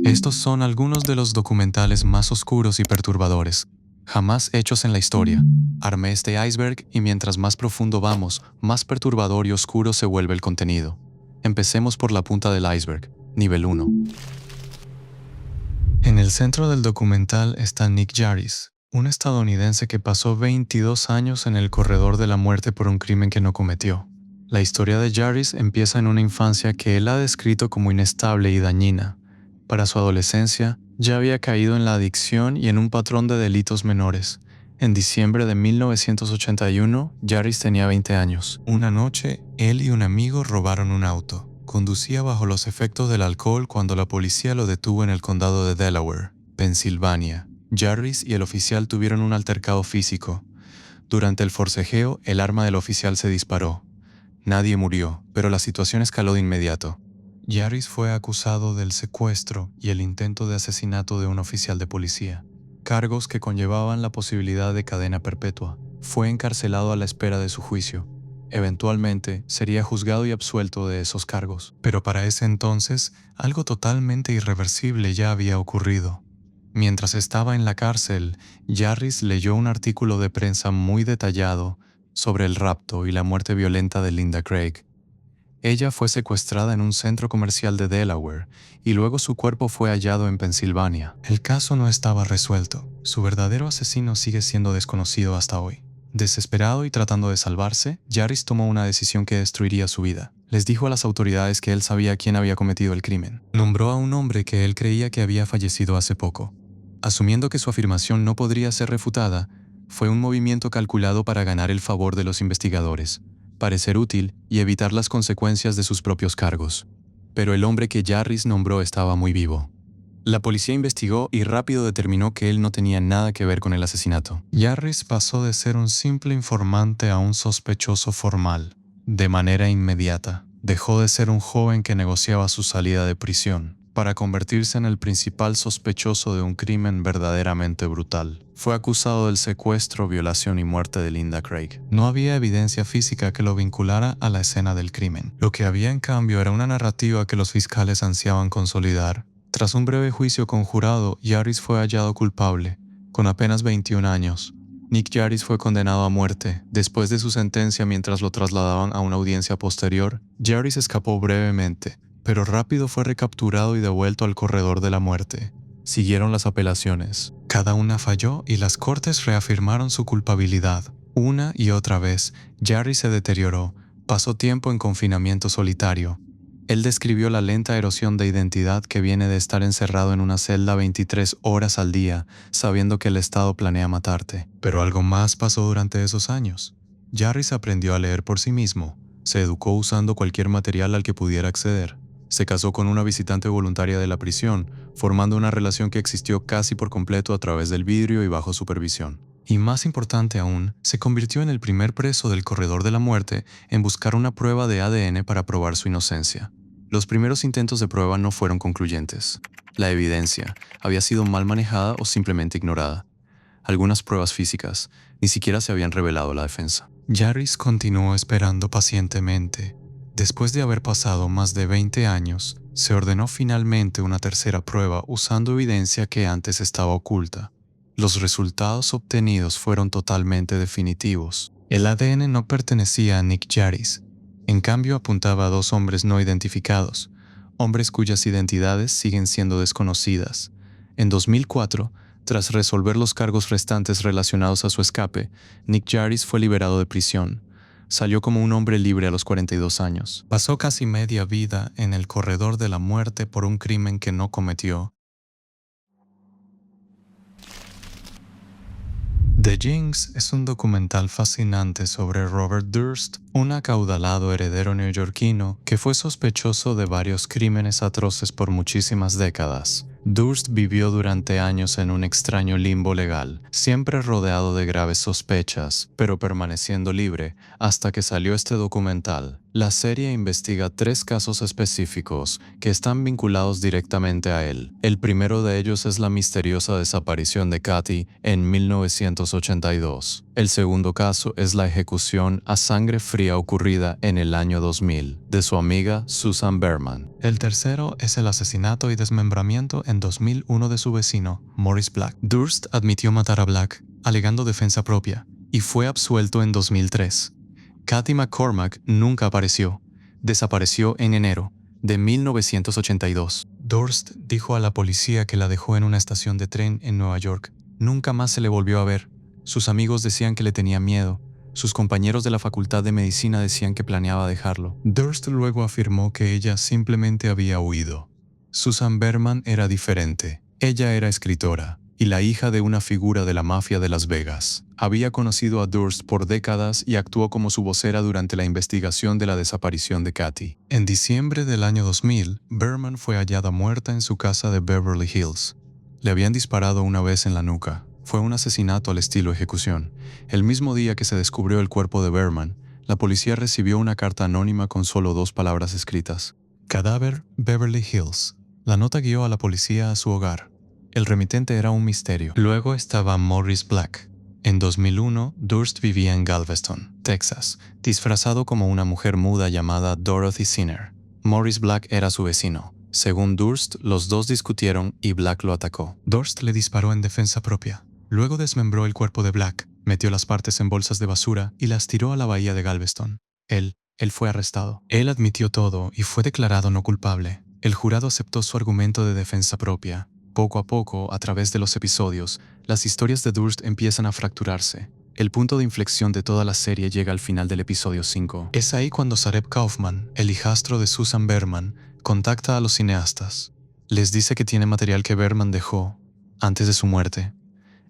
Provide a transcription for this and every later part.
Estos son algunos de los documentales más oscuros y perturbadores jamás hechos en la historia. Armé este iceberg y mientras más profundo vamos, más perturbador y oscuro se vuelve el contenido. Empecemos por la punta del iceberg, nivel 1. En el centro del documental está Nick Jarvis, un estadounidense que pasó 22 años en el corredor de la muerte por un crimen que no cometió. La historia de Jarvis empieza en una infancia que él ha descrito como inestable y dañina. Para su adolescencia, ya había caído en la adicción y en un patrón de delitos menores. En diciembre de 1981, Jarvis tenía 20 años. Una noche, él y un amigo robaron un auto. Conducía bajo los efectos del alcohol cuando la policía lo detuvo en el condado de Delaware, Pensilvania. Jarvis y el oficial tuvieron un altercado físico. Durante el forcejeo, el arma del oficial se disparó. Nadie murió, pero la situación escaló de inmediato. Jarvis fue acusado del secuestro y el intento de asesinato de un oficial de policía, cargos que conllevaban la posibilidad de cadena perpetua. Fue encarcelado a la espera de su juicio. Eventualmente, sería juzgado y absuelto de esos cargos. Pero para ese entonces, algo totalmente irreversible ya había ocurrido. Mientras estaba en la cárcel, Jarvis leyó un artículo de prensa muy detallado sobre el rapto y la muerte violenta de Linda Craig. Ella fue secuestrada en un centro comercial de Delaware y luego su cuerpo fue hallado en Pensilvania. El caso no estaba resuelto. Su verdadero asesino sigue siendo desconocido hasta hoy. Desesperado y tratando de salvarse, Jarvis tomó una decisión que destruiría su vida. Les dijo a las autoridades que él sabía quién había cometido el crimen. Nombró a un hombre que él creía que había fallecido hace poco. Asumiendo que su afirmación no podría ser refutada, fue un movimiento calculado para ganar el favor de los investigadores, parecer útil y evitar las consecuencias de sus propios cargos. Pero el hombre que Jarvis nombró estaba muy vivo. La policía investigó y rápido determinó que él no tenía nada que ver con el asesinato. Jarvis pasó de ser un simple informante a un sospechoso formal, de manera inmediata. Dejó de ser un joven que negociaba su salida de prisión, para convertirse en el principal sospechoso de un crimen verdaderamente brutal. Fue acusado del secuestro, violación y muerte de Linda Craig. No había evidencia física que lo vinculara a la escena del crimen. Lo que había en cambio era una narrativa que los fiscales ansiaban consolidar. Tras un breve juicio conjurado, Jarvis fue hallado culpable, con apenas 21 años. Nick Jarvis fue condenado a muerte. Después de su sentencia, mientras lo trasladaban a una audiencia posterior, Jarvis escapó brevemente, pero rápido fue recapturado y devuelto al corredor de la muerte. Siguieron las apelaciones. Cada una falló y las cortes reafirmaron su culpabilidad. Una y otra vez, Jarvis se deterioró. Pasó tiempo en confinamiento solitario. Él describió la lenta erosión de identidad que viene de estar encerrado en una celda 23 horas al día, sabiendo que el Estado planea matarte. Pero algo más pasó durante esos años. Jarvis aprendió a leer por sí mismo. Se educó usando cualquier material al que pudiera acceder. Se casó con una visitante voluntaria de la prisión, formando una relación que existió casi por completo a través del vidrio y bajo supervisión. Y más importante aún, se convirtió en el primer preso del corredor de la muerte en buscar una prueba de ADN para probar su inocencia. Los primeros intentos de prueba no fueron concluyentes. La evidencia había sido mal manejada o simplemente ignorada. Algunas pruebas físicas ni siquiera se habían revelado a la defensa. Jarvis continuó esperando pacientemente. Después de haber pasado más de 20 años, se ordenó finalmente una tercera prueba usando evidencia que antes estaba oculta. Los resultados obtenidos fueron totalmente definitivos. El ADN no pertenecía a Nick Jarvis. En cambio, apuntaba a dos hombres no identificados, hombres cuyas identidades siguen siendo desconocidas. En 2004, tras resolver los cargos restantes relacionados a su escape, Nick Jarvis fue liberado de prisión. Salió como un hombre libre a los 42 años. Pasó casi media vida en el corredor de la muerte por un crimen que no cometió. The Jinx es un documental fascinante sobre Robert Durst, un acaudalado heredero neoyorquino que fue sospechoso de varios crímenes atroces por muchísimas décadas. Durst vivió durante años en un extraño limbo legal, siempre rodeado de graves sospechas, pero permaneciendo libre hasta que salió este documental. La serie investiga 3 casos específicos que están vinculados directamente a él. El primero de ellos es la misteriosa desaparición de Katy en 1982. El segundo caso es la ejecución a sangre fría ocurrida en el año 2000 de su amiga Susan Berman. El tercero es el asesinato y desmembramiento en 2001 de su vecino, Morris Black. Durst admitió matar a Black, alegando defensa propia, y fue absuelto en 2003. Katy McCormack nunca apareció. Desapareció en enero de 1982. Durst dijo a la policía que la dejó en una estación de tren en Nueva York. Nunca más se le volvió a ver. Sus amigos decían que le tenía miedo. Sus compañeros de la Facultad de Medicina decían que planeaba dejarlo. Durst luego afirmó que ella simplemente había huido. Susan Berman era diferente. Ella era escritora y la hija de una figura de la mafia de Las Vegas. Había conocido a Durst por décadas y actuó como su vocera durante la investigación de la desaparición de Katy. En diciembre del año 2000, Berman fue hallada muerta en su casa de Beverly Hills. Le habían disparado una vez en la nuca. Fue un asesinato al estilo ejecución. El mismo día que se descubrió el cuerpo de Berman, la policía recibió una carta anónima con solo 2 palabras escritas. Cadáver, Beverly Hills. La nota guió a la policía a su hogar. El remitente era un misterio. Luego estaba Morris Black. En 2001, Durst vivía en Galveston, Texas, disfrazado como una mujer muda llamada Dorothy Sinner. Morris Black era su vecino. Según Durst, los dos discutieron y Black lo atacó. Durst le disparó en defensa propia. Luego desmembró el cuerpo de Black, metió las partes en bolsas de basura y las tiró a la bahía de Galveston. Él fue arrestado. Él admitió todo y fue declarado no culpable. El jurado aceptó su argumento de defensa propia. Poco a poco, a través de los episodios, las historias de Durst empiezan a fracturarse. El punto de inflexión de toda la serie llega al final del episodio 5. Es ahí cuando Sareb Kaufman, el hijastro de Susan Berman, contacta a los cineastas. Les dice que tiene material que Berman dejó antes de su muerte.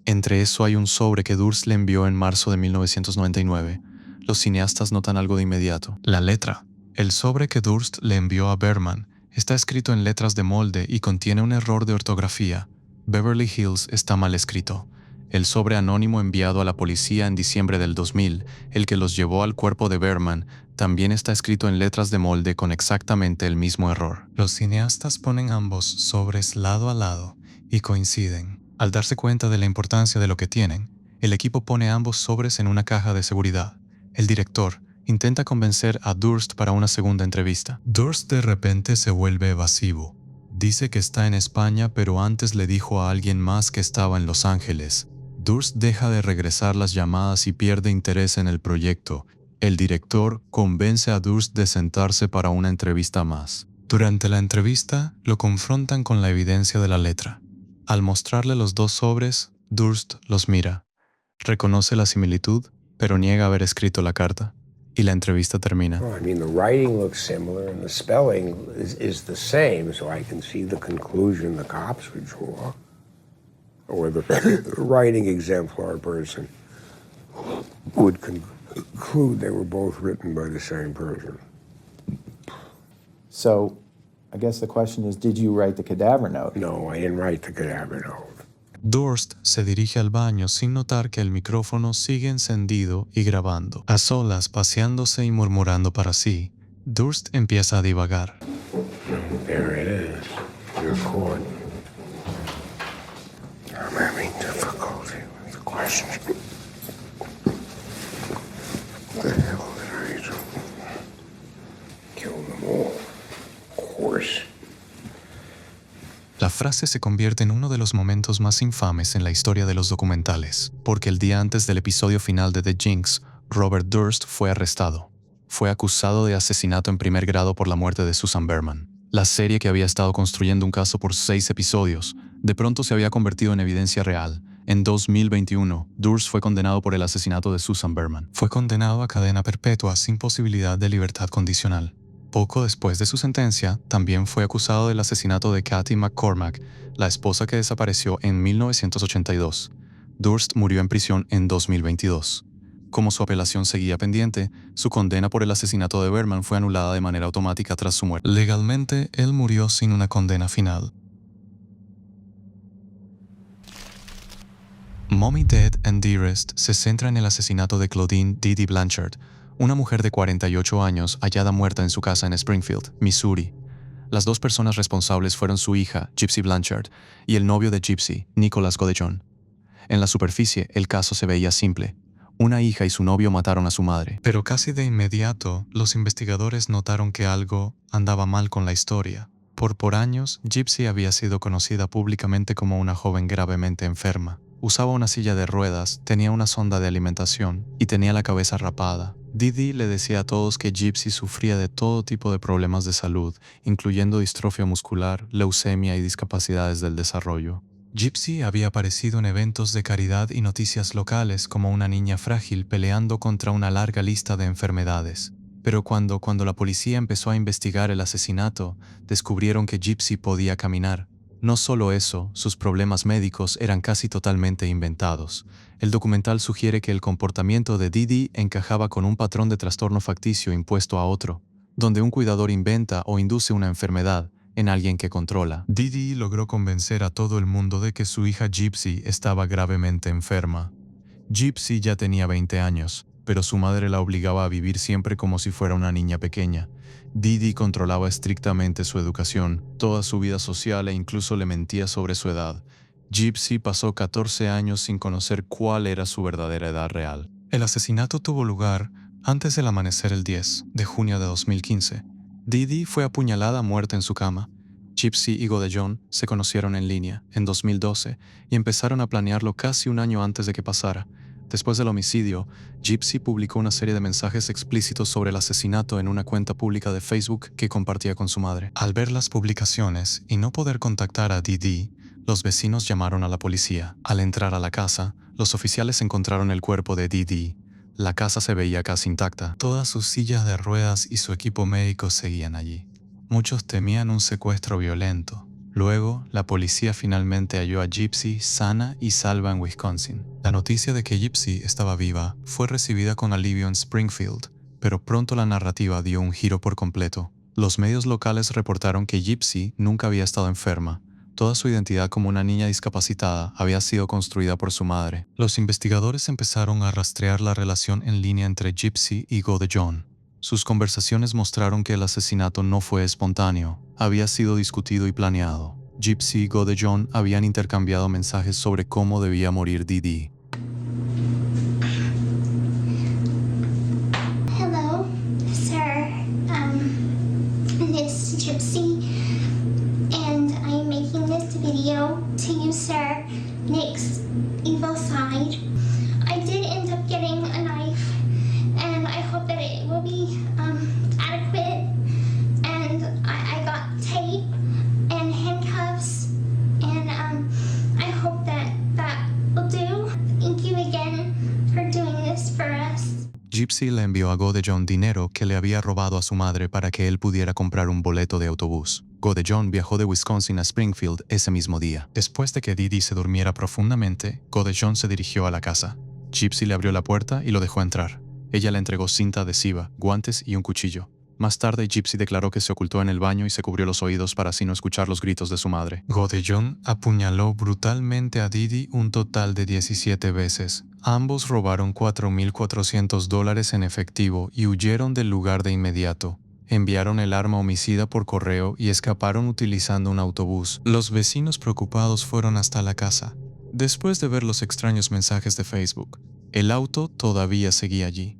Entre eso hay un sobre que Durst le envió en marzo de 1999. Los cineastas notan algo de inmediato. La letra. El sobre que Durst le envió a Berman está escrito en letras de molde y contiene un error de ortografía. Beverly Hills está mal escrito. El sobre anónimo enviado a la policía en diciembre del 2000, el que los llevó al cuerpo de Berman, también está escrito en letras de molde con exactamente el mismo error. Los cineastas ponen ambos sobres lado a lado y coinciden. Al darse cuenta de la importancia de lo que tienen, el equipo pone ambos sobres en una caja de seguridad. El director intenta convencer a Durst para una segunda entrevista. Durst de repente se vuelve evasivo. Dice que está en España, pero antes le dijo a alguien más que estaba en Los Ángeles. Durst deja de regresar las llamadas y pierde interés en el proyecto. El director convence a Durst de sentarse para una entrevista más. Durante la entrevista, lo confrontan con la evidencia de la letra. Al mostrarle los 2 sobres, Durst los mira. Reconoce la similitud, pero niega haber escrito la carta. Y la entrevista termina. Well, I mean, the writing looks similar and the spelling is the same, so I can see the conclusion the cops would draw. Or the writing exemplar person would conclude they were both written by the same person. So, I guess the question is, did you write the cadaver note? No, I didn't write the cadaver note. Durst se dirige al baño sin notar que el micrófono sigue encendido y grabando. A solas, paseándose y murmurando para sí, Durst empieza a divagar. There it is. You're caught. I'm having difficulty with the question. What the hell did I do? Kill them all. Of course. La frase se convierte en uno de los momentos más infames en la historia de los documentales, porque el día antes del episodio final de The Jinx, Robert Durst fue arrestado. Fue acusado de asesinato en primer grado por la muerte de Susan Berman. La serie, que había estado construyendo un caso por 6 episodios, de pronto se había convertido en evidencia real. En 2021, Durst fue condenado por el asesinato de Susan Berman. Fue condenado a cadena perpetua sin posibilidad de libertad condicional. Poco después de su sentencia, también fue acusado del asesinato de Katy McCormack, la esposa que desapareció en 1982. Durst murió en prisión en 2022. Como su apelación seguía pendiente, su condena por el asesinato de Berman fue anulada de manera automática tras su muerte. Legalmente, él murió sin una condena final. Mommy Dead and Dearest se centra en el asesinato de Claudine Didi Blanchard, Una mujer de 48 años hallada muerta en su casa en Springfield, Missouri. Las dos personas responsables fueron su hija, Gypsy Blanchard, y el novio de Gypsy, Nicholas Godejohn. En la superficie, el caso se veía simple. Una hija y su novio mataron a su madre. Pero casi de inmediato, los investigadores notaron que algo andaba mal con la historia. Por años, Gypsy había sido conocida públicamente como una joven gravemente enferma. Usaba una silla de ruedas, tenía una sonda de alimentación y tenía la cabeza rapada. Dee Dee le decía a todos que Gypsy sufría de todo tipo de problemas de salud, incluyendo distrofia muscular, leucemia y discapacidades del desarrollo. Gypsy había aparecido en eventos de caridad y noticias locales como una niña frágil peleando contra una larga lista de enfermedades. Pero cuando la policía empezó a investigar el asesinato, descubrieron que Gypsy podía caminar. No solo eso, sus problemas médicos eran casi totalmente inventados. El documental sugiere que el comportamiento de Dee Dee encajaba con un patrón de trastorno facticio impuesto a otro, donde un cuidador inventa o induce una enfermedad en alguien que controla. Dee Dee logró convencer a todo el mundo de que su hija Gypsy estaba gravemente enferma. Gypsy ya tenía 20 años, pero su madre la obligaba a vivir siempre como si fuera una niña pequeña. Dee Dee controlaba estrictamente su educación, toda su vida social e incluso le mentía sobre su edad. Gypsy pasó 14 años sin conocer cuál era su verdadera edad real. El asesinato tuvo lugar antes del amanecer el 10 de junio de 2015. Dee Dee fue apuñalada muerta en su cama. Gypsy y Godejohn se conocieron en línea en 2012 y empezaron a planearlo casi un año antes de que pasara. Después del homicidio, Gypsy publicó una serie de mensajes explícitos sobre el asesinato en una cuenta pública de Facebook que compartía con su madre. Al ver las publicaciones y no poder contactar a Dee Dee, los vecinos llamaron a la policía. Al entrar a la casa, los oficiales encontraron el cuerpo de Dee Dee. La casa se veía casi intacta. Todas sus sillas de ruedas y su equipo médico seguían allí. Muchos temían un secuestro violento. Luego, la policía finalmente halló a Gypsy sana y salva en Wisconsin. La noticia de que Gypsy estaba viva fue recibida con alivio en Springfield, pero pronto la narrativa dio un giro por completo. Los medios locales reportaron que Gypsy nunca había estado enferma. Toda su identidad como una niña discapacitada había sido construida por su madre. Los investigadores empezaron a rastrear la relación en línea entre Gypsy y Godejohn. Sus conversaciones mostraron que el asesinato no fue espontáneo, había sido discutido y planeado. Gypsy y Godejohn habían intercambiado mensajes sobre cómo debía morir Dee Dee. Hello, sir. This is Gypsy, and I'm making this video to you, sir. Nick's evil side. I did end up getting a knife, and I hope that it will be adequate. And I got tape and handcuffs, and I hope that will do. Thank you again for doing this for us. Gypsy le envió a Godejohn dinero que le había robado a su madre para que él pudiera comprar un boleto de autobús. Godejohn viajó de Wisconsin a Springfield ese mismo día. Después de que Dee Dee se durmiera profundamente, Godejohn se dirigió a la casa. Gypsy le abrió la puerta y lo dejó entrar. Ella le entregó cinta adhesiva, guantes y un cuchillo. Más tarde, Gypsy declaró que se ocultó en el baño y se cubrió los oídos para así no escuchar los gritos de su madre. Godejohn apuñaló brutalmente a Dee Dee un total de 17 veces. Ambos robaron $4,400 en efectivo y huyeron del lugar de inmediato. Enviaron el arma homicida por correo y escaparon utilizando un autobús. Los vecinos preocupados fueron hasta la casa. Después de ver los extraños mensajes de Facebook, el auto todavía seguía allí.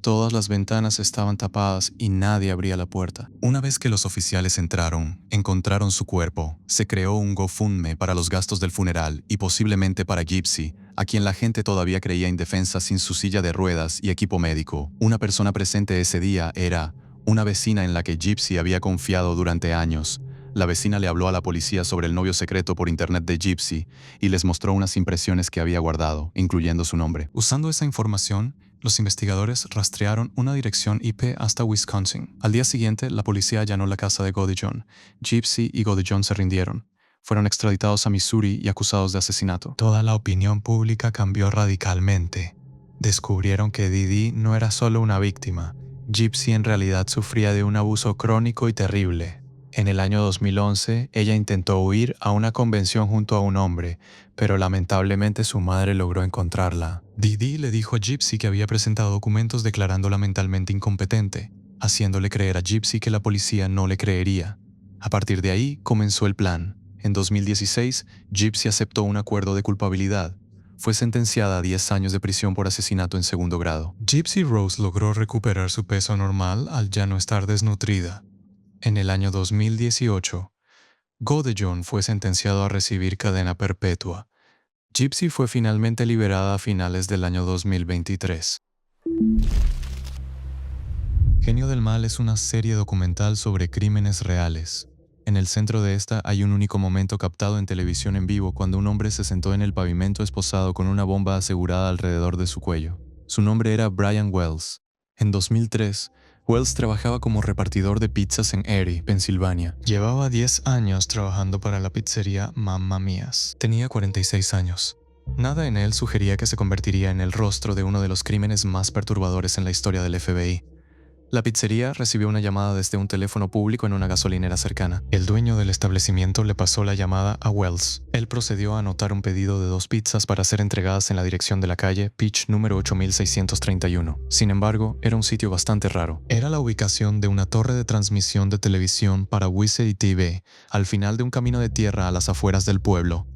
Todas las ventanas estaban tapadas y nadie abría la puerta. Una vez que los oficiales entraron, encontraron su cuerpo. Se creó un GoFundMe para los gastos del funeral y posiblemente para Gypsy, a quien la gente todavía creía indefensa sin su silla de ruedas y equipo médico. Una persona presente ese día era una vecina en la que Gypsy había confiado durante años. La vecina le habló a la policía sobre el novio secreto por internet de Gypsy y les mostró unas impresiones que había guardado, incluyendo su nombre. Usando esa información, los investigadores rastrearon una dirección IP hasta Wisconsin. Al día siguiente, la policía allanó la casa de Godejohn. Gypsy y Godejohn se rindieron. Fueron extraditados a Missouri y acusados de asesinato. Toda la opinión pública cambió radicalmente. Descubrieron que Dee Dee no era solo una víctima. Gypsy en realidad sufría de un abuso crónico y terrible. En el año 2011, ella intentó huir a una convención junto a un hombre, pero lamentablemente su madre logró encontrarla. Didi le dijo a Gypsy que había presentado documentos declarándola mentalmente incompetente, haciéndole creer a Gypsy que la policía no le creería. A partir de ahí comenzó el plan. En 2016, Gypsy aceptó un acuerdo de culpabilidad. Fue sentenciada a 10 años de prisión por asesinato en segundo grado. Gypsy Rose logró recuperar su peso normal al ya no estar desnutrida. En el año 2018, Godejohn fue sentenciado a recibir cadena perpetua. Gypsy fue finalmente liberada a finales del año 2023. Genio del Mal es una serie documental sobre crímenes reales. En el centro de esta hay un único momento captado en televisión en vivo cuando un hombre se sentó en el pavimento esposado con una bomba asegurada alrededor de su cuello. Su nombre era Brian Wells. En 2003, Wells trabajaba como repartidor de pizzas en Erie, Pensilvania. Llevaba 10 años trabajando para la pizzería Mamma Mia's. Tenía 46 años. Nada en él sugería que se convertiría en el rostro de uno de los crímenes más perturbadores en la historia del FBI. La pizzería recibió una llamada desde un teléfono público en una gasolinera cercana. El dueño del establecimiento le pasó la llamada a Wells. Él procedió a anotar un pedido de 2 pizzas para ser entregadas en la dirección de la calle Peach número 8631. Sin embargo, era un sitio bastante raro. Era la ubicación de una torre de transmisión de televisión para Wesley TV, al final de un camino de tierra a las afueras del pueblo.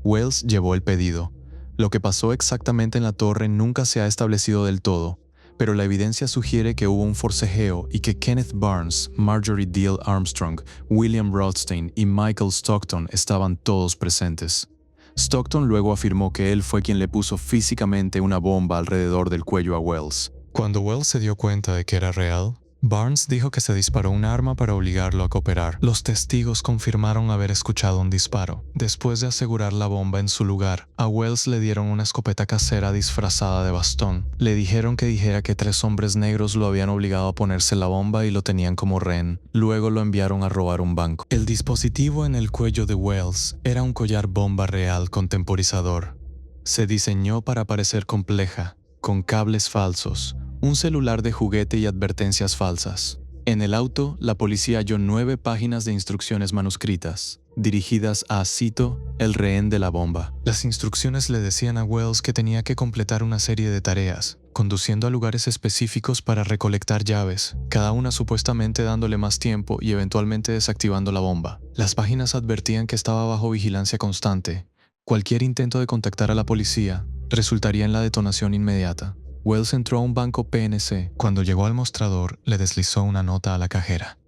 Wells llevó el pedido. Lo que pasó exactamente en la torre nunca se ha establecido del todo, pero la evidencia sugiere que hubo un forcejeo y que Kenneth Barnes, Marjorie Diehl Armstrong, William Rothstein y Michael Stockton estaban todos presentes. Stockton luego afirmó que él fue quien le puso físicamente una bomba alrededor del cuello a Wells. Cuando Wells se dio cuenta de que era real, Barnes dijo que se disparó un arma para obligarlo a cooperar. Los testigos confirmaron haber escuchado un disparo. Después de asegurar la bomba en su lugar, a Wells le dieron una escopeta casera disfrazada de bastón. Le dijeron que dijera que 3 hombres negros lo habían obligado a ponerse la bomba y lo tenían como rehén. Luego lo enviaron a robar un banco. El dispositivo en el cuello de Wells era un collar bomba real con temporizador. Se diseñó para parecer compleja, con cables falsos, un celular de juguete y advertencias falsas. En el auto, la policía halló 9 páginas de instrucciones manuscritas, dirigidas a, cito, el rehén de la bomba. Las instrucciones le decían a Wells que tenía que completar una serie de tareas, conduciendo a lugares específicos para recolectar llaves, cada una supuestamente dándole más tiempo y eventualmente desactivando la bomba. Las páginas advertían que estaba bajo vigilancia constante. Cualquier intento de contactar a la policía resultaría en la detonación inmediata. Wells entró a un banco PNC. Cuando llegó al mostrador, le deslizó una nota a la cajera.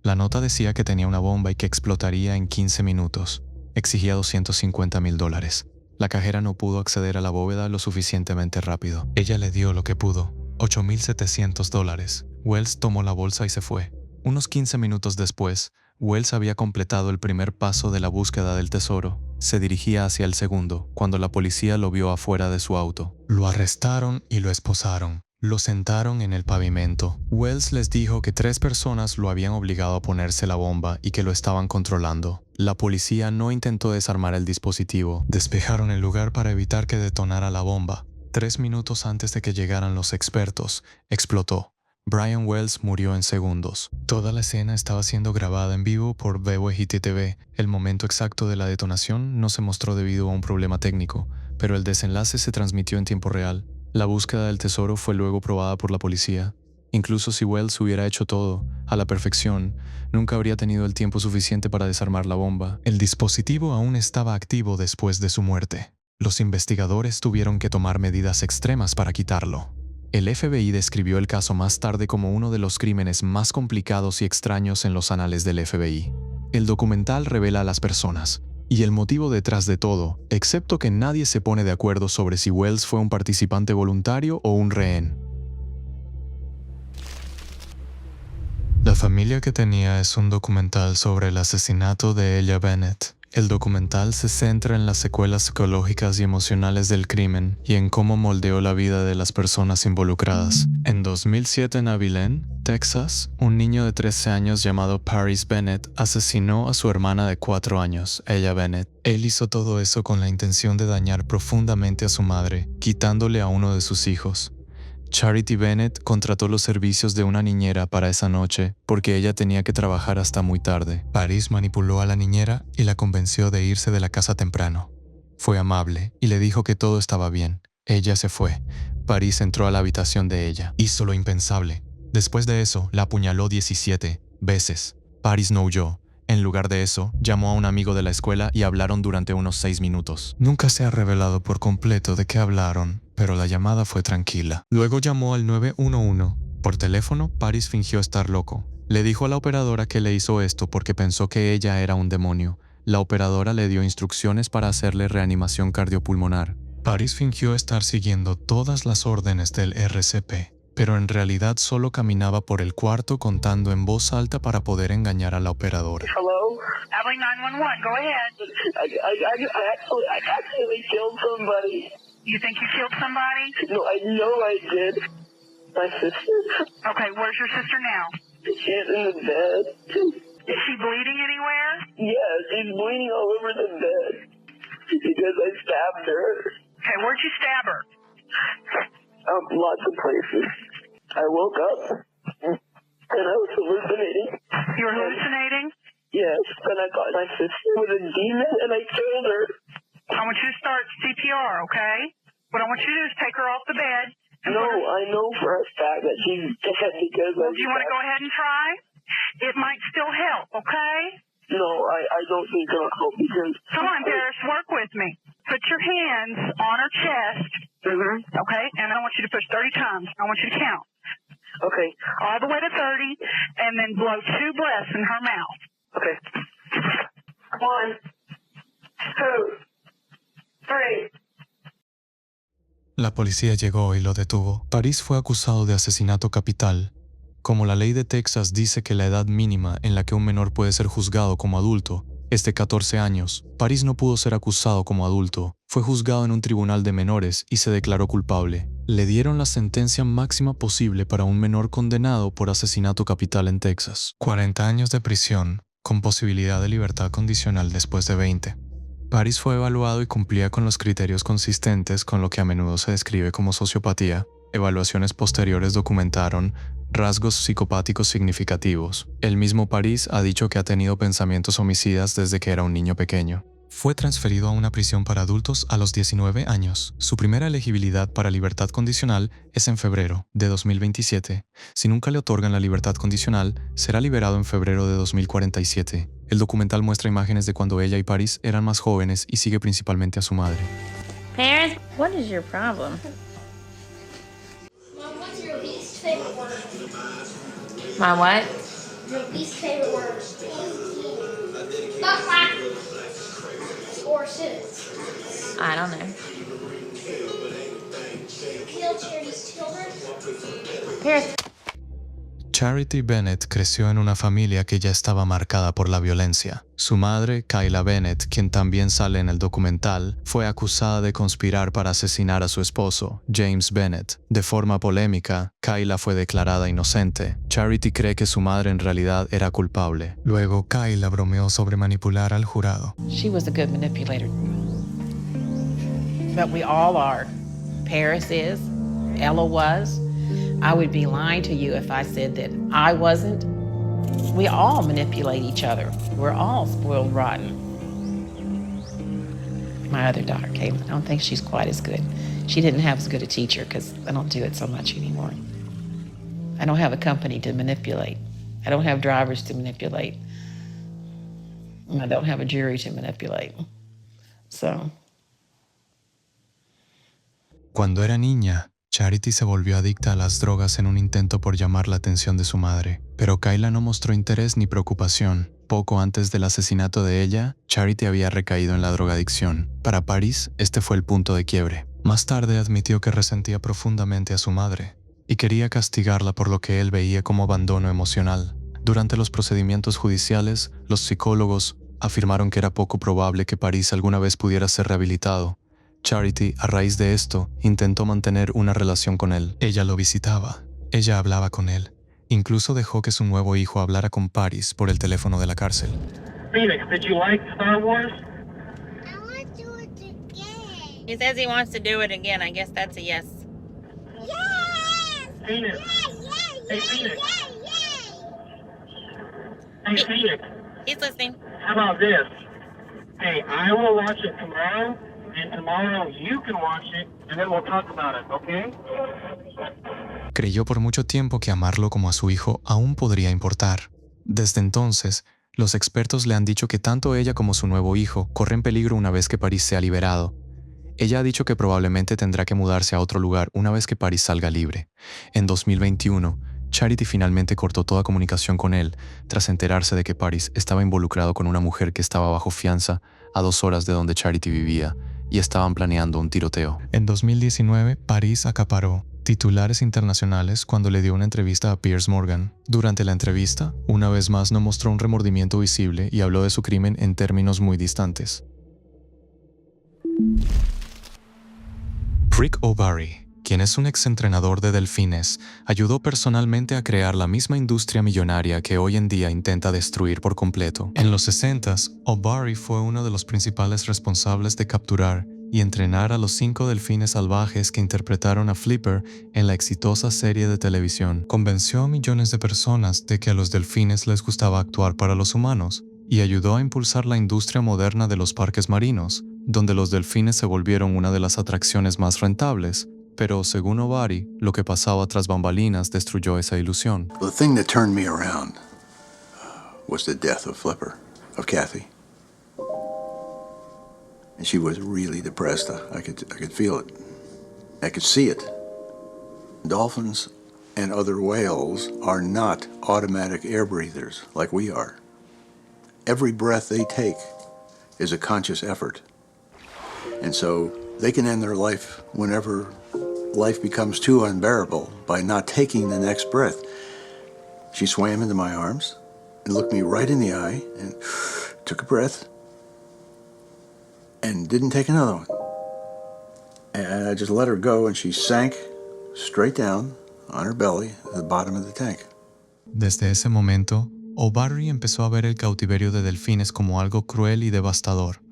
La nota decía que tenía una bomba y que explotaría en 15 minutos. Exigía $250,000. La cajera no pudo acceder a la bóveda lo suficientemente rápido. Ella le dio lo que pudo, $8,700. Wells tomó la bolsa y se fue. Unos 15 minutos después, Wells había completado el primer paso de la búsqueda del tesoro. Se dirigía hacia el segundo, cuando la policía lo vio afuera de su auto. Lo arrestaron y lo esposaron. Lo sentaron en el pavimento. Wells les dijo que 3 personas lo habían obligado a ponerse la bomba y que lo estaban controlando. La policía no intentó desarmar el dispositivo. Despejaron el lugar para evitar que detonara la bomba. 3 minutos antes de que llegaran los expertos, explotó. Brian Wells murió en segundos. Toda la escena estaba siendo grabada en vivo por WGT-TV. El momento exacto de la detonación no se mostró debido a un problema técnico, pero el desenlace se transmitió en tiempo real. La búsqueda del tesoro fue luego probada por la policía. Incluso si Wells hubiera hecho todo a la perfección, nunca habría tenido el tiempo suficiente para desarmar la bomba. El dispositivo aún estaba activo después de su muerte. Los investigadores tuvieron que tomar medidas extremas para quitarlo. El FBI describió el caso más tarde como uno de los crímenes más complicados y extraños en los anales del FBI. El documental revela a las personas y el motivo detrás de todo, excepto que nadie se pone de acuerdo sobre si Wells fue un participante voluntario o un rehén. La familia que tenía es un documental sobre el asesinato de Ella Bennett. El documental se centra en las secuelas psicológicas y emocionales del crimen y en cómo moldeó la vida de las personas involucradas. En 2007 en Abilene, Texas, un niño de 13 años llamado Paris Bennett asesinó a su hermana de 4 años, Ella Bennett. Él hizo todo eso con la intención de dañar profundamente a su madre, quitándole a uno de sus hijos. Charity Bennett contrató los servicios de una niñera para esa noche porque ella tenía que trabajar hasta muy tarde. Paris manipuló a la niñera y la convenció de irse de la casa temprano. Fue amable y le dijo que todo estaba bien. Ella se fue. Paris entró a la habitación de ella. Hizo lo impensable. Después de eso, la apuñaló 17 veces. Paris no huyó. En lugar de eso, llamó a un amigo de la escuela y hablaron durante unos 6 minutos. Nunca se ha revelado por completo de qué hablaron, pero la llamada fue tranquila. Luego llamó al 911. Por teléfono, Paris fingió estar loco. Le dijo a la operadora que le hizo esto porque pensó que ella era un demonio. La operadora le dio instrucciones para hacerle reanimación cardiopulmonar. Paris fingió estar siguiendo todas las órdenes del RCP, pero en realidad solo caminaba por el cuarto contando en voz alta para poder engañar a la operadora. Hello? Abilene 911, go ahead. I actually killed somebody. You think you killed somebody? No, I know I did. My sister. Okay, where's your sister now? She's in the bed. Is she bleeding anywhere? Yes, she's bleeding all over the bed. Because I stabbed her. Okay, where'd you stab her? Lots of places. I woke up and I was hallucinating. You were hallucinating? Yes, and I thought my sister was a demon and I killed her. I want you to start CPR, okay? What I want you to do is take her off the bed. No, I know for a fact that she's dead because Do you want to go ahead and try? It might still help, okay? No, I don't think it'll help because... Come on, Paris, work with me. Put your hands on her chest, okay? And I want you to push 30 times. I want you to count. Okay. All the way to 30, and then blow 2 breaths in her mouth. Okay. 1, 2, 3. La policía llegó y lo detuvo. Paris fue acusado de asesinato capital. Como la ley de Texas dice que la edad mínima en la que un menor puede ser juzgado como adulto es de 14 años, Paris no pudo ser acusado como adulto. Fue juzgado en un tribunal de menores y se declaró culpable. Le dieron la sentencia máxima posible para un menor condenado por asesinato capital en Texas. 40 años de prisión, con posibilidad de libertad condicional después de 20. Paris fue evaluado y cumplía con los criterios consistentes con lo que a menudo se describe como sociopatía. Evaluaciones posteriores documentaron rasgos psicopáticos significativos. El mismo Paris ha dicho que ha tenido pensamientos homicidas desde que era un niño pequeño. Fue transferido a una prisión para adultos a los 19 años. Su primera elegibilidad para libertad condicional es en febrero de 2027. Si nunca le otorgan la libertad condicional, será liberado en febrero de 2047. El documental muestra imágenes de cuando ella y Paris eran más jóvenes y sigue principalmente a su madre. Paris, what is your problem? Mom, what's your least favorite word? My what? Your least favorite word? Not black. Or sentence. I don't know. Kill Charity's children? Paris. Charity Bennett creció en una familia que ya estaba marcada por la violencia. Su madre, Kayla Bennett, quien también sale en el documental, fue acusada de conspirar para asesinar a su esposo, James Bennett. De forma polémica, Kayla fue declarada inocente. Charity cree que su madre en realidad era culpable. Luego, Kayla bromeó sobre manipular al jurado. She was a good manipulator. But we all are. Paris is. Ella was. I would be lying to you if I said that I wasn't. We all manipulate each other. We're all spoiled rotten. My other daughter, Caitlin, I don't think she's quite as good. She didn't have as good a teacher because I don't do it so much anymore. I don't have a company to manipulate. I don't have drivers to manipulate. I don't have a jury to manipulate. So. Cuando era niña, Charity se volvió adicta a las drogas en un intento por llamar la atención de su madre, pero Kayla no mostró interés ni preocupación. Poco antes del asesinato de ella, Charity había recaído en la drogadicción. Para Paris, este fue el punto de quiebre. Más tarde admitió que resentía profundamente a su madre y quería castigarla por lo que él veía como abandono emocional. Durante los procedimientos judiciales, los psicólogos afirmaron que era poco probable que Paris alguna vez pudiera ser rehabilitado. Charity, a raíz de esto, intentó mantener una relación con él. Ella lo visitaba, ella hablaba con él. Incluso dejó que su nuevo hijo hablara con Paris por el teléfono de la cárcel. Phoenix, did you like Star Wars? I want to do it again. He says he wants to do it again. I guess that's a yes. Yeah! Phoenix. Hey, Phoenix. Hey, Phoenix. He's listening. How about this? Hey, I will watch it tomorrow, and tomorrow you can watch it, and then we'll talk about it, okay? Creyó por mucho tiempo que amarlo como a su hijo aún podría importar. Desde entonces, los expertos le han dicho que tanto ella como su nuevo hijo corren peligro una vez que Paris sea liberado. Ella ha dicho que probablemente tendrá que mudarse a otro lugar una vez que Paris salga libre. En 2021, Charity finalmente cortó toda comunicación con él tras enterarse de que Paris estaba involucrado con una mujer que estaba bajo fianza a 2 horas de donde Charity vivía y estaban planeando un tiroteo. En 2019, Paris acaparó titulares internacionales cuando le dio una entrevista a Piers Morgan. Durante la entrevista, una vez más no mostró un remordimiento visible y habló de su crimen en términos muy distantes. Rick O'Barry, quien es un exentrenador de delfines, ayudó personalmente a crear la misma industria millonaria que hoy en día intenta destruir por completo. En los 60s, O'Barry fue uno de los principales responsables de capturar y entrenar a los 5 delfines salvajes que interpretaron a Flipper en la exitosa serie de televisión. Convenció a millones de personas de que a los delfines les gustaba actuar para los humanos y ayudó a impulsar la industria moderna de los parques marinos, donde los delfines se volvieron una de las atracciones más rentables. Pero según O'Barry, lo que pasaba tras bambalinas destruyó esa ilusión. The thing that turned me around was the death of Flipper, of Kathy. And she was really depressed. I could feel it. I could see it. Dolphins and other whales are not automatic air breathers like we are. Every breath they take is a conscious effort. And so they can end their life whenever life becomes too unbearable by not taking the next breath. She swam into my arms and looked me right in the eye and took a breath and didn't take another one. And I just let her go and she sank straight down on her belly at the bottom of the tank. Desde ese momento, O'Barry empezó a ver el cautiverio de delfines como algo cruel y devastador.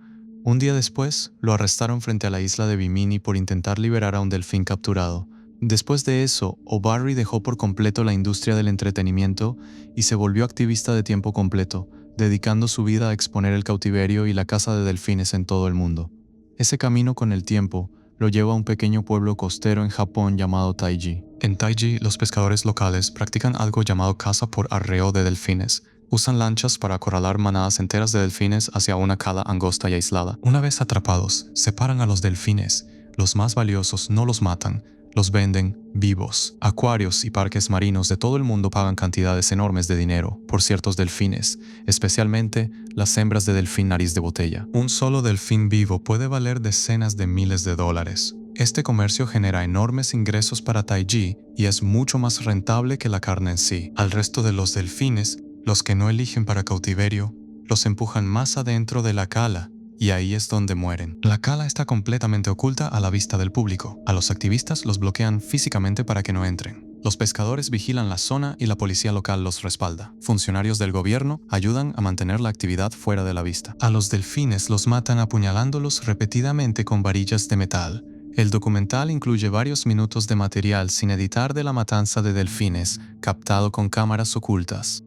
Un día después, lo arrestaron frente a la isla de Bimini por intentar liberar a un delfín capturado. Después de eso, O'Barry dejó por completo la industria del entretenimiento y se volvió activista de tiempo completo, dedicando su vida a exponer el cautiverio y la caza de delfines en todo el mundo. Ese camino con el tiempo lo lleva a un pequeño pueblo costero en Japón llamado Taiji. En Taiji, los pescadores locales practican algo llamado caza por arreo de delfines. Usan lanchas para acorralar manadas enteras de delfines hacia una cala angosta y aislada. Una vez atrapados, separan a los delfines. Los más valiosos no los matan, los venden vivos. Acuarios y parques marinos de todo el mundo pagan cantidades enormes de dinero por ciertos delfines, especialmente las hembras de delfín nariz de botella. Un solo delfín vivo puede valer decenas de miles de dólares. Este comercio genera enormes ingresos para Taiji y es mucho más rentable que la carne en sí. Al resto de los delfines, los que no eligen para cautiverio, los empujan más adentro de la cala y ahí es donde mueren. La cala está completamente oculta a la vista del público. A los activistas los bloquean físicamente para que no entren. Los pescadores vigilan la zona y la policía local los respalda. Funcionarios del gobierno ayudan a mantener la actividad fuera de la vista. A los delfines los matan apuñalándolos repetidamente con varillas de metal. El documental incluye varios minutos de material sin editar de la matanza de delfines, captado con cámaras ocultas.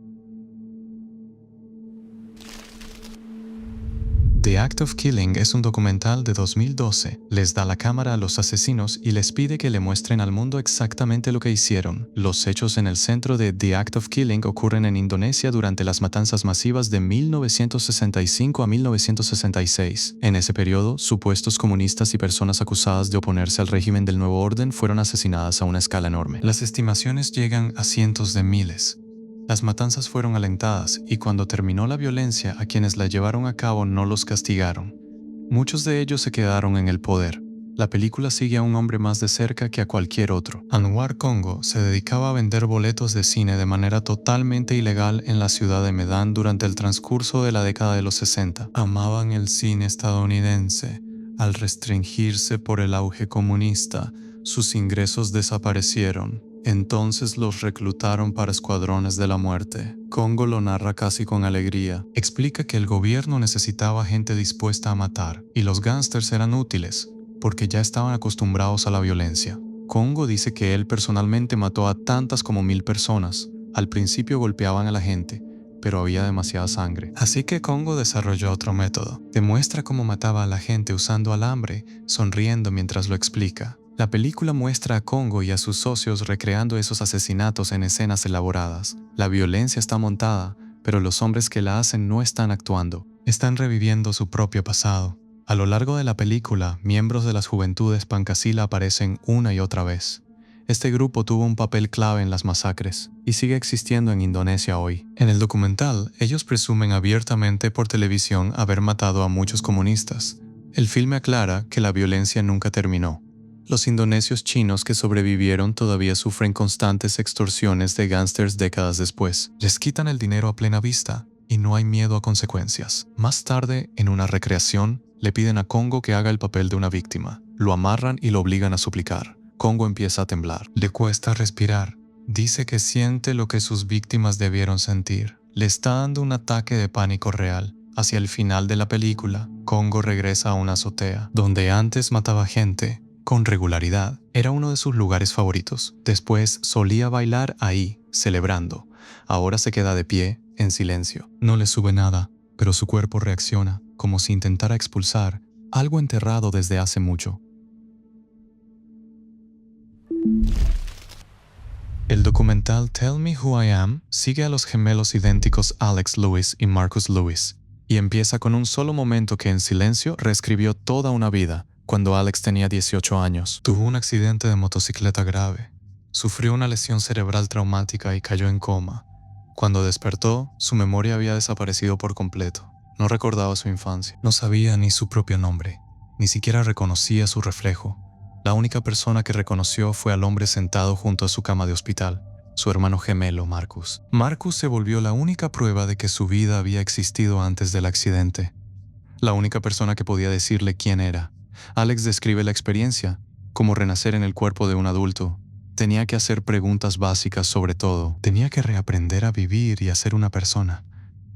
The Act of Killing es un documental de 2012. Les da la cámara a los asesinos y les pide que le muestren al mundo exactamente lo que hicieron. Los hechos en el centro de The Act of Killing ocurren en Indonesia durante las matanzas masivas de 1965 a 1966. En ese periodo, supuestos comunistas y personas acusadas de oponerse al régimen del nuevo orden fueron asesinadas a una escala enorme. Las estimaciones llegan a cientos de miles. Las matanzas fueron alentadas y cuando terminó la violencia, a quienes la llevaron a cabo no los castigaron. Muchos de ellos se quedaron en el poder. La película sigue a un hombre más de cerca que a cualquier otro. Anwar Congo se dedicaba a vender boletos de cine de manera totalmente ilegal en la ciudad de Medan durante el transcurso de la década de los 60. Amaban el cine estadounidense. Al restringirse por el auge comunista, sus ingresos desaparecieron. Entonces los reclutaron para escuadrones de la muerte. Congo lo narra casi con alegría. Explica que el gobierno necesitaba gente dispuesta a matar y los gángsters eran útiles porque ya estaban acostumbrados a la violencia. Congo dice que él personalmente mató a tantas como 1000 personas. Al principio golpeaban a la gente, pero había demasiada sangre. Así que Congo desarrolló otro método. Demuestra cómo mataba a la gente usando alambre, sonriendo mientras lo explica. La película muestra a Congo y a sus socios recreando esos asesinatos en escenas elaboradas. La violencia está montada, pero los hombres que la hacen no están actuando. Están reviviendo su propio pasado. A lo largo de la película, miembros de las juventudes Pancasila aparecen una y otra vez. Este grupo tuvo un papel clave en las masacres y sigue existiendo en Indonesia hoy. En el documental, ellos presumen abiertamente por televisión haber matado a muchos comunistas. El filme aclara que la violencia nunca terminó. Los indonesios chinos que sobrevivieron todavía sufren constantes extorsiones de gángsters décadas después. Les quitan el dinero a plena vista y no hay miedo a consecuencias. Más tarde, en una recreación, le piden a Congo que haga el papel de una víctima. Lo amarran y lo obligan a suplicar. Congo empieza a temblar. Le cuesta respirar. Dice que siente lo que sus víctimas debieron sentir. Le está dando un ataque de pánico real. Hacia el final de la película, Congo regresa a una azotea, donde antes mataba gente con regularidad. Era uno de sus lugares favoritos. Después solía bailar ahí, celebrando. Ahora se queda de pie, en silencio. No le sube nada, pero su cuerpo reacciona, como si intentara expulsar algo enterrado desde hace mucho. El documental Tell Me Who I Am sigue a los gemelos idénticos Alex Lewis y Marcus Lewis, y empieza con un solo momento que en silencio reescribió toda una vida, cuando Alex tenía 18 años. Tuvo un accidente de motocicleta grave, sufrió una lesión cerebral traumática y cayó en coma. Cuando despertó, su memoria había desaparecido por completo. No recordaba su infancia, no sabía ni su propio nombre, ni siquiera reconocía su reflejo. La única persona que reconoció fue al hombre sentado junto a su cama de hospital, su hermano gemelo Marcus. Marcus se volvió la única prueba de que su vida había existido antes del accidente. La única persona que podía decirle quién era. Alex describe la experiencia, como renacer en el cuerpo de un adulto. Tenía que hacer preguntas básicas sobre todo. Tenía que reaprender a vivir y a ser una persona.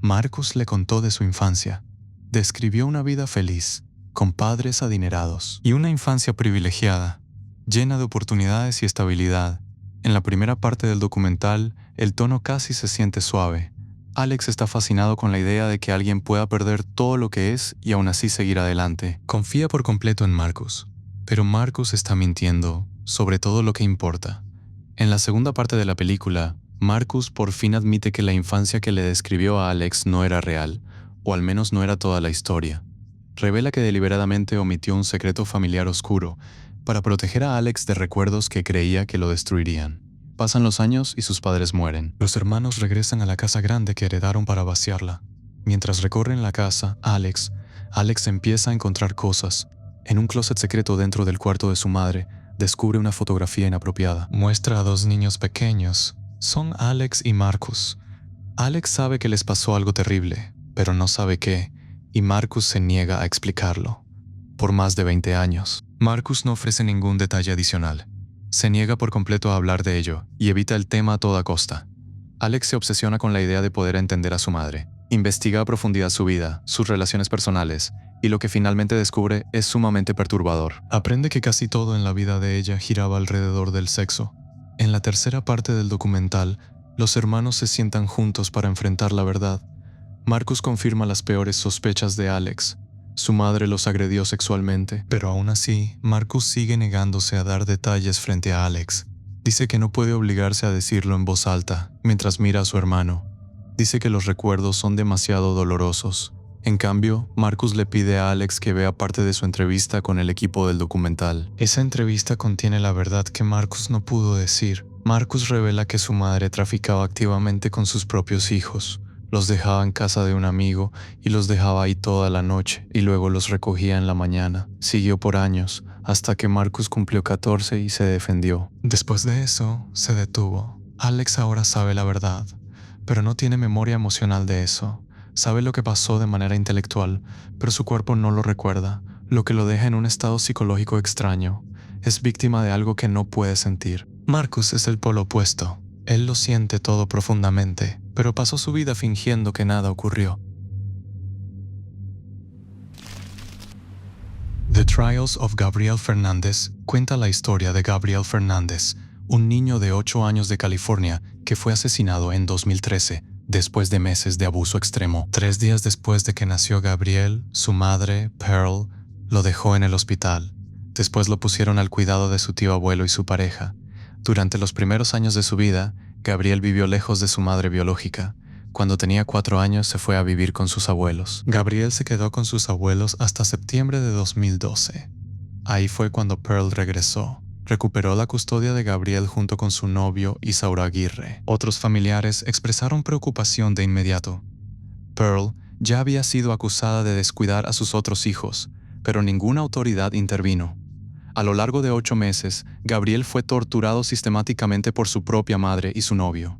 Marcus le contó de su infancia. Describió una vida feliz, con padres adinerados, y una infancia privilegiada, llena de oportunidades y estabilidad. En la primera parte del documental, el tono casi se siente suave. Alex está fascinado con la idea de que alguien pueda perder todo lo que es y aún así seguir adelante. Confía por completo en Marcus, pero Marcus está mintiendo sobre todo lo que importa. En la segunda parte de la película, Marcus por fin admite que la infancia que le describió a Alex no era real, o al menos no era toda la historia. Revela que deliberadamente omitió un secreto familiar oscuro para proteger a Alex de recuerdos que creía que lo destruirían. Pasan los años y sus padres mueren. Los hermanos regresan a la casa grande que heredaron para vaciarla. Mientras recorren la casa, Alex empieza a encontrar cosas. En un closet secreto dentro del cuarto de su madre, descubre una fotografía inapropiada. Muestra a 2 niños pequeños. Son Alex y Marcus. Alex sabe que les pasó algo terrible, pero no sabe qué, y Marcus se niega a explicarlo. Por más de 20 años, Marcus no ofrece ningún detalle adicional. Se niega por completo a hablar de ello y evita el tema a toda costa. Alex se obsesiona con la idea de poder entender a su madre. Investiga a profundidad su vida, sus relaciones personales, y lo que finalmente descubre es sumamente perturbador. Aprende que casi todo en la vida de ella giraba alrededor del sexo. En la tercera parte del documental, los hermanos se sientan juntos para enfrentar la verdad. Marcus confirma las peores sospechas de Alex. Su madre los agredió sexualmente, pero aún así, Marcus sigue negándose a dar detalles frente a Alex. Dice que no puede obligarse a decirlo en voz alta, mientras mira a su hermano. Dice que los recuerdos son demasiado dolorosos. En cambio, Marcus le pide a Alex que vea parte de su entrevista con el equipo del documental. Esa entrevista contiene la verdad que Marcus no pudo decir. Marcus revela que su madre traficaba activamente con sus propios hijos. Los dejaba en casa de un amigo y los dejaba ahí toda la noche y luego los recogía en la mañana. Siguió por años, hasta que Marcus cumplió 14 y se defendió. Después de eso, se detuvo. Alex ahora sabe la verdad, pero no tiene memoria emocional de eso. Sabe lo que pasó de manera intelectual, pero su cuerpo no lo recuerda, lo que lo deja en un estado psicológico extraño. Es víctima de algo que no puede sentir. Marcus es el polo opuesto. Él lo siente todo profundamente, pero pasó su vida fingiendo que nada ocurrió. The Trials of Gabriel Fernández cuenta la historia de Gabriel Fernández, un niño de 8 años de California que fue asesinado en 2013 después de meses de abuso extremo. 3 días después de que nació Gabriel, su madre, Pearl, lo dejó en el hospital. Después lo pusieron al cuidado de su tío abuelo y su pareja. Durante los primeros años de su vida, Gabriel vivió lejos de su madre biológica. Cuando tenía 4 años se fue a vivir con sus abuelos. Gabriel se quedó con sus abuelos hasta septiembre de 2012. Ahí fue cuando Pearl regresó. Recuperó la custodia de Gabriel junto con su novio Isauro Aguirre. Otros familiares expresaron preocupación de inmediato. Pearl ya había sido acusada de descuidar a sus otros hijos, pero ninguna autoridad intervino. A lo largo de 8 meses, Gabriel fue torturado sistemáticamente por su propia madre y su novio.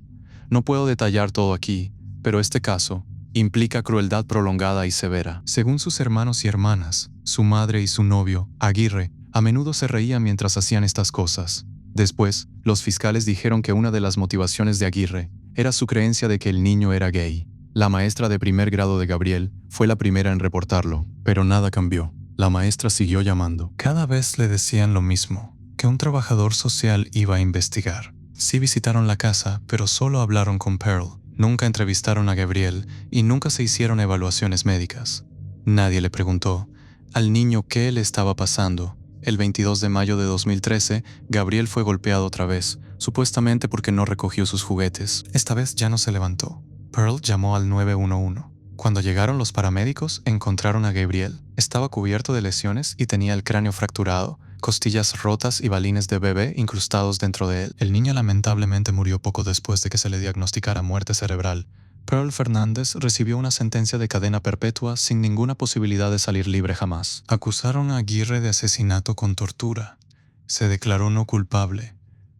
No puedo detallar todo aquí, pero este caso implica crueldad prolongada y severa. Según sus hermanos y hermanas, su madre y su novio, Aguirre, a menudo se reían mientras hacían estas cosas. Después, los fiscales dijeron que una de las motivaciones de Aguirre era su creencia de que el niño era gay. La maestra de primer grado de Gabriel fue la primera en reportarlo, pero nada cambió. La maestra siguió llamando. Cada vez le decían lo mismo, que un trabajador social iba a investigar. Sí visitaron la casa, pero solo hablaron con Pearl. Nunca entrevistaron a Gabriel y nunca se hicieron evaluaciones médicas. Nadie le preguntó al niño qué le estaba pasando. El 22 de mayo de 2013, Gabriel fue golpeado otra vez, supuestamente porque no recogió sus juguetes. Esta vez ya no se levantó. Pearl llamó al 911. Cuando llegaron los paramédicos, encontraron a Gabriel. Estaba cubierto de lesiones y tenía el cráneo fracturado, costillas rotas y balines de bebé incrustados dentro de él. El niño lamentablemente murió poco después de que se le diagnosticara muerte cerebral. Pearl Fernández recibió una sentencia de cadena perpetua sin ninguna posibilidad de salir libre jamás. Acusaron a Aguirre de asesinato con tortura. Se declaró no culpable,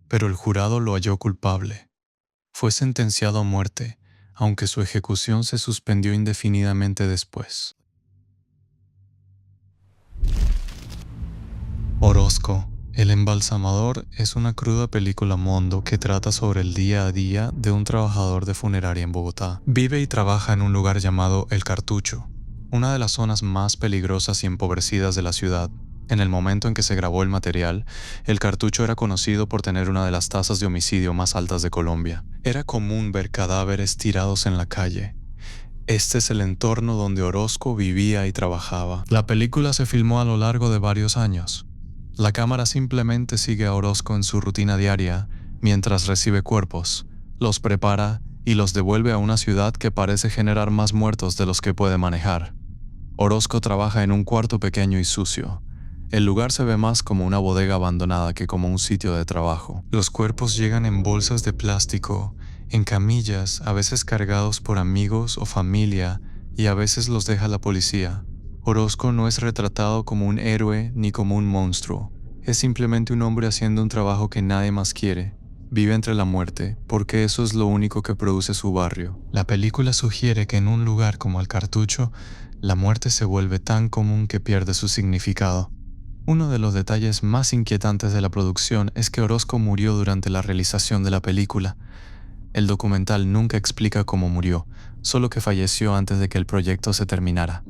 pero el jurado lo halló culpable. Fue sentenciado a muerte, aunque su ejecución se suspendió indefinidamente después. Orozco, el embalsamador, es una cruda película mondo que trata sobre el día a día de un trabajador de funeraria en Bogotá. Vive y trabaja en un lugar llamado El Cartucho, una de las zonas más peligrosas y empobrecidas de la ciudad. En el momento en que se grabó el material, El Cartucho era conocido por tener una de las tasas de homicidio más altas de Colombia. Era común ver cadáveres tirados en la calle. Este es el entorno donde Orozco vivía y trabajaba. La película se filmó a lo largo de varios años. La cámara simplemente sigue a Orozco en su rutina diaria mientras recibe cuerpos, los prepara y los devuelve a una ciudad que parece generar más muertos de los que puede manejar. Orozco trabaja en un cuarto pequeño y sucio. El lugar se ve más como una bodega abandonada que como un sitio de trabajo. Los cuerpos llegan en bolsas de plástico, en camillas, a veces cargados por amigos o familia, y a veces los deja la policía. Orozco no es retratado como un héroe ni como un monstruo. Es simplemente un hombre haciendo un trabajo que nadie más quiere. Vive entre la muerte, porque eso es lo único que produce su barrio. La película sugiere que en un lugar como El Cartucho, la muerte se vuelve tan común que pierde su significado. Uno de los detalles más inquietantes de la producción es que Orozco murió durante la realización de la película. El documental nunca explica cómo murió, solo que falleció antes de que el proyecto se terminara.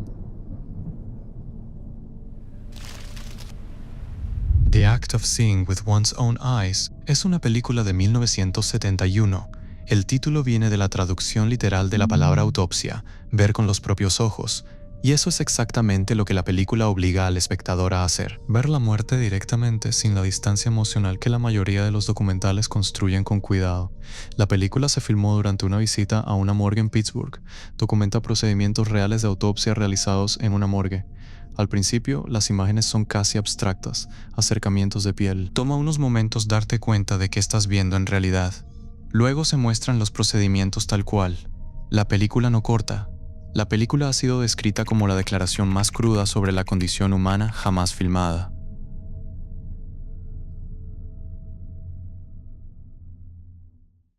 The Act of Seeing with One's Own Eyes es una película de 1971. El título viene de la traducción literal de la palabra autopsia, ver con los propios ojos, y eso es exactamente lo que la película obliga al espectador a hacer. Ver la muerte directamente sin la distancia emocional que la mayoría de los documentales construyen con cuidado. La película se filmó durante una visita a una morgue en Pittsburgh. Documenta procedimientos reales de autopsia realizados en una morgue. Al principio, las imágenes son casi abstractas, acercamientos de piel. Toma unos momentos darte cuenta de qué estás viendo en realidad. Luego se muestran los procedimientos tal cual. La película no corta. La película ha sido descrita como la declaración más cruda sobre la condición humana jamás filmada.